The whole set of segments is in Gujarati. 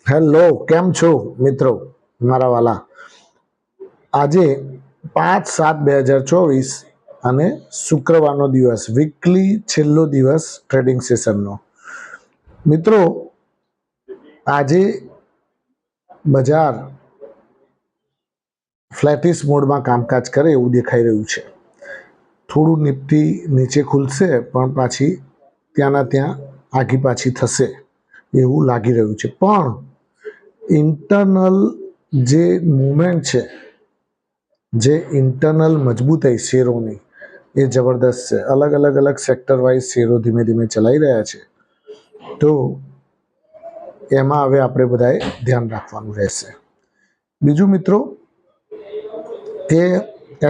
હેલો, કેમ છો મિત્રો મારા વાલા? આજે 5/7/2024 અને શુક્રવારનો દિવસ, વીકલી છેલ્લો દિવસ ટ્રેડિંગ સેશનનો. મિત્રો, આજે બજાર ફ્લેટિશ મોડમાં કામકાજ કરે એવું દેખાઈ રહ્યું છે. થોડું નિફ્ટી નીચે ખુલશે પણ પાછી ત્યાંના ત્યાં આગી પાછી થશે એવું લાગી રહ્યું છે. પણ ઇન્ટરનલ જે મુવમેન્ટ છે, જે ઇન્ટરનલ મજબૂતાઈ શેરોની, એ જબરદસ્ત છે. અલગ અલગ સેક્ટર વાઇઝ શેરો ધીમે ધીમે ચલાઈ રહ્યા છે. તો એમાં હવે આપણે બધાએ ધ્યાન રાખવાનું રહેશે. બીજું મિત્રો કે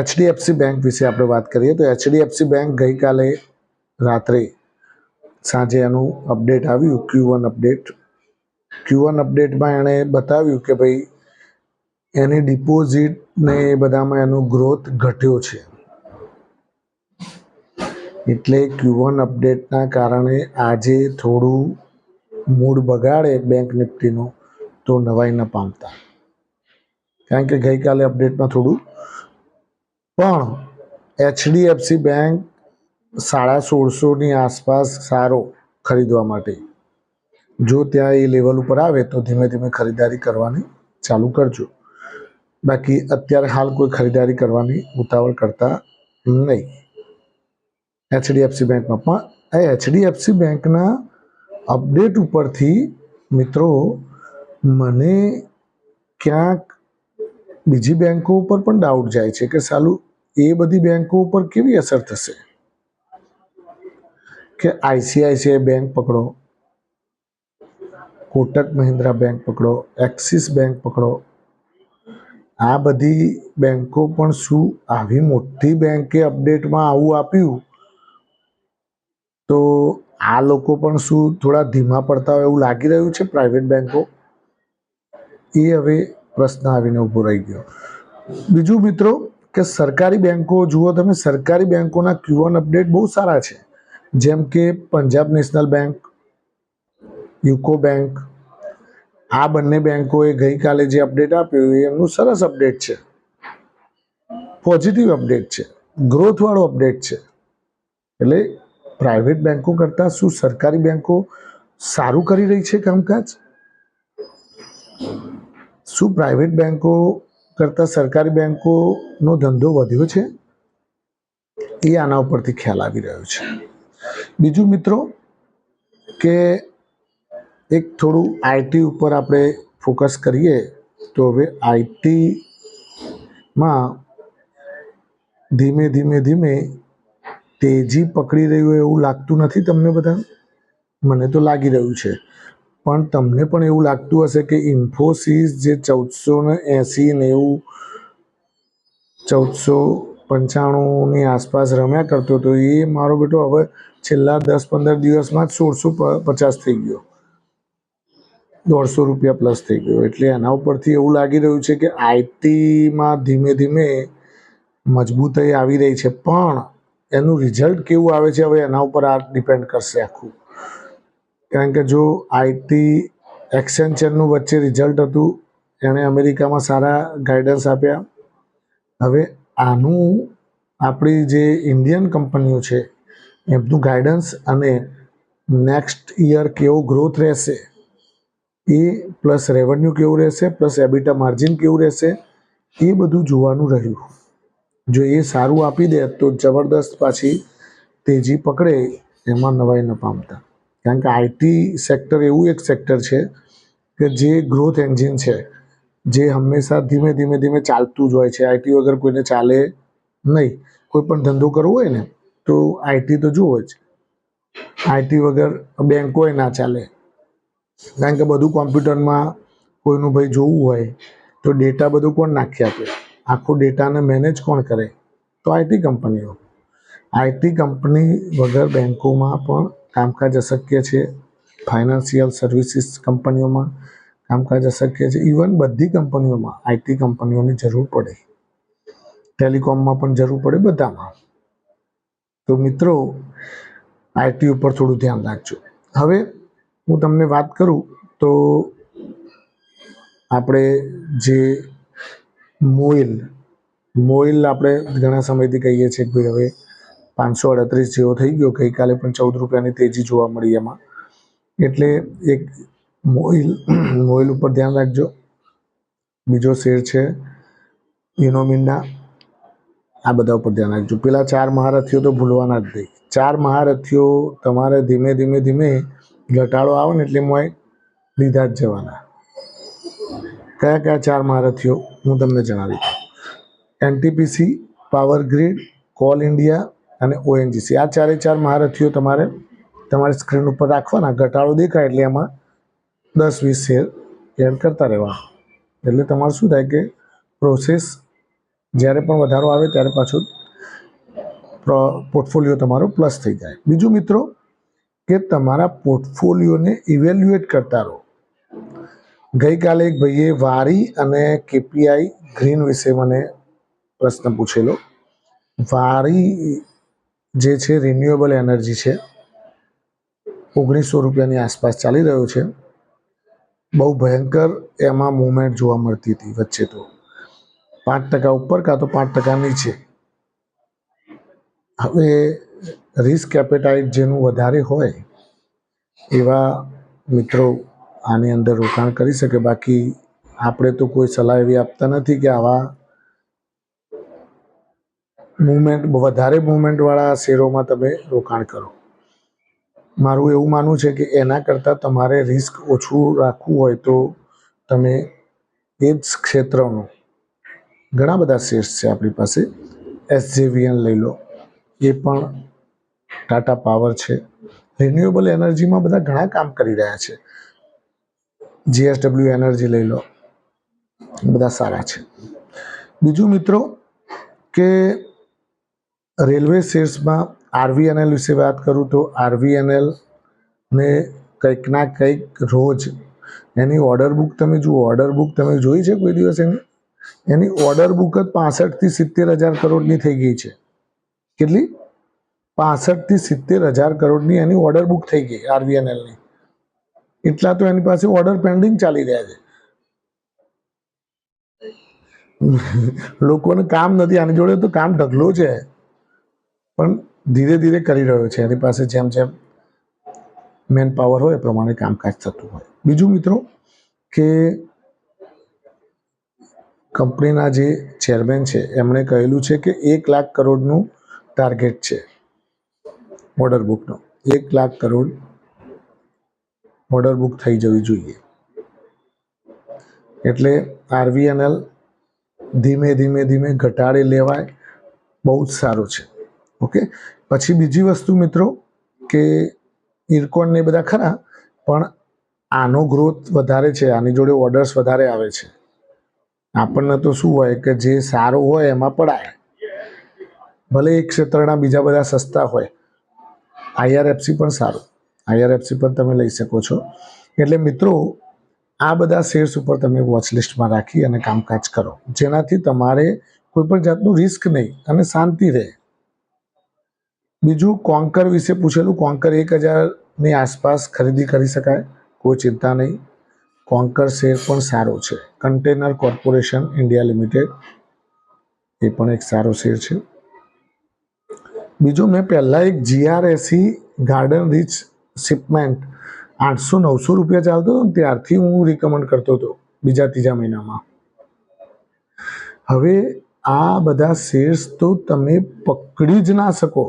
એચડીએફસી બેંક વિશે આપણે વાત કરીએ તો એચડીએફસી બેંક ગઈકાલે રાત્રે સાંજે એનું અપડેટ આવ્યું, Q1 અપડેટ. Q1 અપડેટમાં એણે બતાવ્યું કે ભાઈ એની ડિપોઝિટ ને એ બધામાં એનો ગ્રોથ ઘટ્યો છે. એટલે Q1 અપડેટના કારણે આજે થોડું મૂડ બગાડે બેંક નિફ્ટીનો તો નવાઈ ન પામતા, કારણ કે ગઈકાલે અપડેટમાં થોડું. પણ એચડીએફસી બેંક 1650ની આસપાસ સારો ખરીદવા માટે. જો ત્યાં એ લેવલ ઉપર આવે તો ધીમે ધીમે ખરીદારી કરવાની ચાલુ કરજો. બાકી અત્યારે હાલ કોઈ ખરીદારી કરવાની ઉતાવળ કરતા નહીં એચડીએફસી બેંકમાં. પણ આ એચડીએફસી બેંકના અપડેટ ઉપરથી મિત્રો મને ક્યાંક બીજી બેંકો ઉપર પણ ડાઉટ જાય છે કે સાલું એ બધી બેંકો ઉપર કેવી અસર થશે. કે આઈસીઆઈસીઆઈ બેંક પકડો, કોટક મહિન્દ્રા બેંક પકડો, એક્સિસ બેંક પકડો, આ બધી બેંકો પણ શું આવી મોટી બેંકે અપડેટમાં આવું આપ્યું તો આ લોકો પણ શું થોડા ધીમા પડતા હોય એવું લાગી રહ્યું છે પ્રાઇવેટ બેંકો? એ હવે પ્રશ્ન આવીને ઊભો રહી ગયો. બીજું મિત્રો કે સરકારી બેંકો જુઓ તમે, સરકારી બેંકોના Q1 અપડેટ બહુ સારા છે. જેમ કે Punjab national bank, UCO bank, આ બંને બેંકોએ ગઈકાલે જે અપડેટ આપ્યું એ એમનું સરસ અપડેટ છે, પોઝિટિવ અપડેટ છે, ગ્રોથવાળો અપડેટ છે. એટલે પ્રાઇવેટ બેંકો કરતાં શું સરકારી બેંકો સારું કરી રહી છે કામકાજ? શું પ્રાઇવેટ બેંકો કરતાં સરકારી બેંકોનો ધંધો વધ્યો છે? એ આના ઉપરથી ખ્યાલ આવી રહ્યો છે. બીજું મિત્રો કે એક થોડું આઈટી ઉપર આપણે ફોકસ કરીએ તો હવે આઈટીમાં ધીમે ધીમે તેજી પકડી રહ્યું એવું લાગતું નથી તમને બધા? મને તો લાગી રહ્યું છે. પણ તમને પણ એવું લાગતું હશે કે ઇન્ફોસિસ જે 1480-90, 1495ની આસપાસ રમ્યા કરતો હતો, એ મારો બેટો હવે છેલ્લા 10-15 દિવસમાં જ 1650 થઈ ગયો, $150 થઈ ગયો. એટલે એના ઉપરથી એવું લાગી રહ્યું છે કે આઈટીમાં ધીમે ધીમે મજબૂતાઈ આવી રહી છે. પણ એનું રિઝલ્ટ કેવું આવે છે હવે એના ઉપર આ ડિપેન્ડ કરશે આખું. કારણ કે જો આઈટી એક્સેન્ચરનું વચ્ચે રિઝલ્ટ હતું, એણે અમેરિકામાં સારા ગાઈડન્સ આપ્યા. હવે આનું આપણી જે ઇન્ડિયન કંપનીઓ છે એમનું ગાઈડન્સ અને નેક્સ્ટ યર કેવો ગ્રોથ રહેશે, એ પ્લસ રેવન્યુ કેવું રહેશે, પ્લસ એબિટા માર્જિન કેવું રહેશે, એ બધું જોવાનું રહ્યું. જો એ સારું આપી દે તો જબરદસ્ત પાછી તેજી પકડે, એમાં નવાઈ ન પામતા. કારણ કે આઈટી સેક્ટર એવું એક સેક્ટર છે કે જે ગ્રોથ એન્જિન છે, જે હંમેશા ધીમે ધીમે ચાલતું જ હોય છે. આઈટી વગર કોઈને ચાલે નહીં. કોઈ પણ ધંધો કરવો હોય ને તો આઈટી તો જુઓ જ. આઈટી વગર બેંકોય ના ચાલે, કારણ કે બધું કોમ્પ્યુટરમાં કોઈનું ભાઈ જોવું હોય તો ડેટા બધું કોણ નાખી આપે, આખો ડેટાને મેનેજ કોણ કરે? તો આઈટી કંપનીઓ. આઈટી કંપની વગર બેંકોમાં પણ કામકાજ અશક્ય છે, ફાઇનાન્શિયલ સર્વિસીસ કંપનીઓમાં કામકાજ અશક્ય છે. ઇવન બધી કંપનીઓમાં આઈટી કંપનીઓની જરૂર પડે, ટેલિકોમમાં પણ જરૂર પડે, બધામાં. તો મિત્રો આઈટી ઉપર થોડું ધ્યાન રાખજો. હવે હું તમને વાત કરું તો આપણે જે મોઇલ આપણે ઘણા સમયથી કહીએ છીએ કે ભાઈ હવે 538 જેવો થઈ ગયો, ગઈકાલે પણ 14 રૂપિયાની તેજી જોવા મળી એમાં. એટલે એક મોઇલ ઉપર ધ્યાન રાખજો. બીજો શેર છે યુનોમિન્ડા, આ બધા ઉપર ધ્યાન રાખજો. પેલા 4 મહારથીઓ તો ભૂલવાના જ નહીં. 4 મહારથીઓ તમારે ધીમે ધીમે ઘટાડો આવે ને એટલે મોય લીધા જ જવાના. કયા 4 મહારથીઓ હું તમને જણાવી. NTPC, power grid, call India અને ઓએનજીસી, આ 4 મહારથીઓ તમારી સ્ક્રીન ઉપર રાખવાના. ઘટાડો દેખાય એટલે એમાં 10-20 શેર એડ કરતા રહેવાના. એટલે તમારે શું થાય કે પ્રોસેસ જ્યારે પણ વધારો આવે ત્યારે પાછું પોર્ટફોલિયો તમારો પ્લસ થઈ જાય. બીજું મિત્રો કે તમારા પોર્ટફોલિયોને ઇવેલ્યુએટ કરતા રહો. ગઈકાલે એક ભાઈએ વારી અને કેપીઆઈ ગ્રીન વિશે મને પ્રશ્ન પૂછેલો. વારી જે છે રિન્યુએબલ એનર્જી છે, 1900 રૂપિયાની આસપાસ ચાલી રહ્યો છે. બહુ ભયંકર એમાં મૂવમેન્ટ જોવા મળતી હતી વચ્ચે, તો 5% ઉપર કાં તો 5% નીચે. હવે રિસ્ક એપેટાઇટ જેનું વધારે હોય એવા મિત્રો આની અંદર રોકાણ કરી શકે. બાકી આપણે તો કોઈ સલાહ એવી આપતા નથી કે આવા વધારે મૂવમેન્ટવાળા શેરોમાં તમે રોકાણ કરો. મારું એવું માનવું છે કે એના કરતાં તમારે રિસ્ક ઓછું રાખવું હોય તો તમે એ જ ક્ષેત્રનું ઘણા બધા શેર્સ છે આપણી પાસે. SJVN લઈ લો, એ પણ ટાટા પાવર છે. રિન્યુએબલ એનર્જીમાં બધા ઘણા કામ કરી રહ્યા છે. JSW એનર્જી લઈ લો, બધા સારા છે. બીજું મિત્રો કે રેલવે શેર્સમાં RVNL વિશે વાત કરું તો RVNL ને કંઈક ના કંઈક રોજ એની ઓર્ડર બુક તમે જુઓ. ઓર્ડર બુક તમે જોઈ છે કોઈ દિવસ? એની ઓર્ડર બુક જ 65,000 થી 70,000 કરોડની થઈ ગઈ છે. કેટલી? 65,000 થી 70,000 કરોડની એની ઓર્ડર બુક થઈ ગઈ RVNLની. એટલા તો એની પાસે ઓર્ડર પેન્ડિંગ ચાલી રહ્યા છે. લોકોને કામ નથી, આની જોડે તો કામ ઢગલો છે, પણ ધીરે ધીરે કરી રહ્યો છે. એની પાસે જેમ મેન પાવર હોય એ પ્રમાણે કામકાજ થતું હોય. બીજું મિત્રો કે કંપનીના જે ચેરમેન છે એમણે કહેલું છે કે 1 લાખ કરોડનું ટાર્ગેટ છે ઓર્ડર બુકનો. 1 લાખ કરોડ ઓર્ડર બુક થઈ જવી જોઈએ. એટલે RVNL ધીમે ધીમે ઘટાડી લેવાય, બહુ જ સારું છે. ઓકે. પછી બીજી વસ્તુ મિત્રો કે ઇરકોન ને બધા ખરા, પણ આનો ગ્રોથ વધારે છે, આની જોડે ઓર્ડર્સ વધારે આવે છે. આપણને તો શું હોય કે જે સારું હોય એમાં પડાય, ભલે એક ક્ષેત્રના બીજા બધા સસ્તા હોય. IRFC પણ સારું, IRFC પણ તમે લઈ શકો છો. એટલે મિત્રો આ બધા શેર્સ ઉપર તમે વોચ લિસ્ટમાં રાખી અને કામકાજ કરો, જેનાથી તમારે કોઈ પણ જાતનું રિસ્ક નહીં અને શાંતિ રહે. બીજું કોન્કર વિશે પૂછેલું. કોન્કર 1,000ની આસપાસ ખરીદી કરી શકાય, કોઈ ચિંતા નહીં. કોન્કર શેર પણ સારો છે. કન્ટેનર કોર્પોરેશન ઇન્ડિયા લિમિટેડ, એ પણ એક સારો શેર છે. બીજો મેં પહેલાં એક GRSE ગાર્ડન રીચ શિપમેન્ટ 800-900 રૂપિયા ચાલતો હતો, ત્યારથી હું રિકમેન્ડ કરતો હતો બીજા ત્રીજા મહિનામાં. હવે આ બધા શેર્સ તો તમે પકડી જ ના શકો,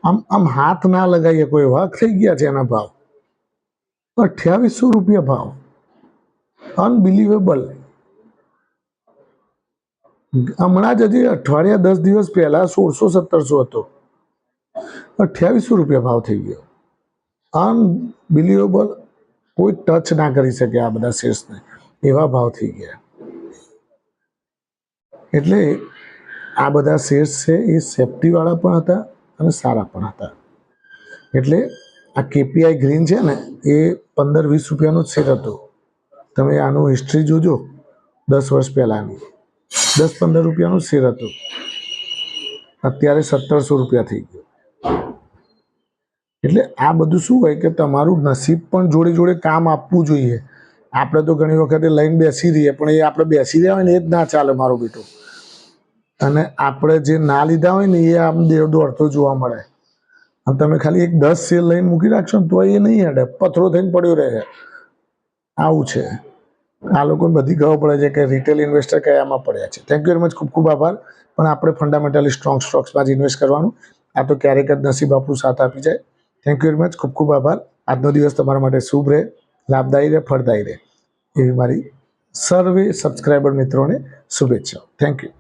આમ હાથ ના લગાવી શકો એવા થઈ ગયા છે. એના ભાવ 2800 રૂપિયા ભાવ, અનબિલિવેબલ. હમણાં જ હજી અઠવાડિયા 10 દિવસ પહેલા 1600-1700 હતો, 2800 રૂપિયા ભાવ થઈ ગયો. અનબિલિવેબલ. કોઈ ટચ ના કરી શકે આ બધા શેર્સને, એવા ભાવ થઈ ગયા. એટલે આ બધા શેર્સ છે એ સેફ્ટીવાળા પણ હતા અને સારા પણ હતા. એટલે આ કેપીઆઈ ગ્રીન છે ને, એ 15-20 રૂપિયાનો જ શેર હતો. તમે આનું હિસ્ટ્રી જોજો 10 વર્ષ પહેલાંની, 10-15 રૂપિયાનો શેર હતો. અત્યારે 1700 રૂપિયા થઈ ગયો. એટલે આ બધું શું હોય કે તમારું નસીબ પણ જોડે જોડે કામ આપવું જોઈએ. આપણે તો ઘણી વખતે લઈને બેસી રહીએ, પણ એ આપણે બેસી રહ્યા હોય ને એ જ ના ચાલે મારું બેટું. અને આપણે જે ના લીધા હોય ને એ આમ દોડતો જોવા મળે. અને તમે ખાલી એક 10 શેર લઈને મૂકી રાખશો ને તો એ નહીં હેડે, પથરો થઈને પડ્યો રહે. આવું છે. આ લોકોને બધી ખબર પડે છે કે રિટેલ ઇન્વેસ્ટર કયામાં પડ્યા છે. Thank you very much. ખૂબ ખૂબ આભાર. પણ આપણે ફંડામેન્ટલી સ્ટ્રોંગ સ્ટોક્સમાં જ ઇન્વેસ્ટ કરવાનું. આ તો ક્યારેક જ નસીબ આપણું સાથ આપી જાય. Thank you very much. ખૂબ ખૂબ આભાર. આજનો દિવસ તમારા માટે શુભ રહે, લાભદાયી રહે, ફળદાયી રહે એવી મારી સર્વે સબસ્ક્રાઈબર મિત્રોને શુભેચ્છાઓ. Thank you.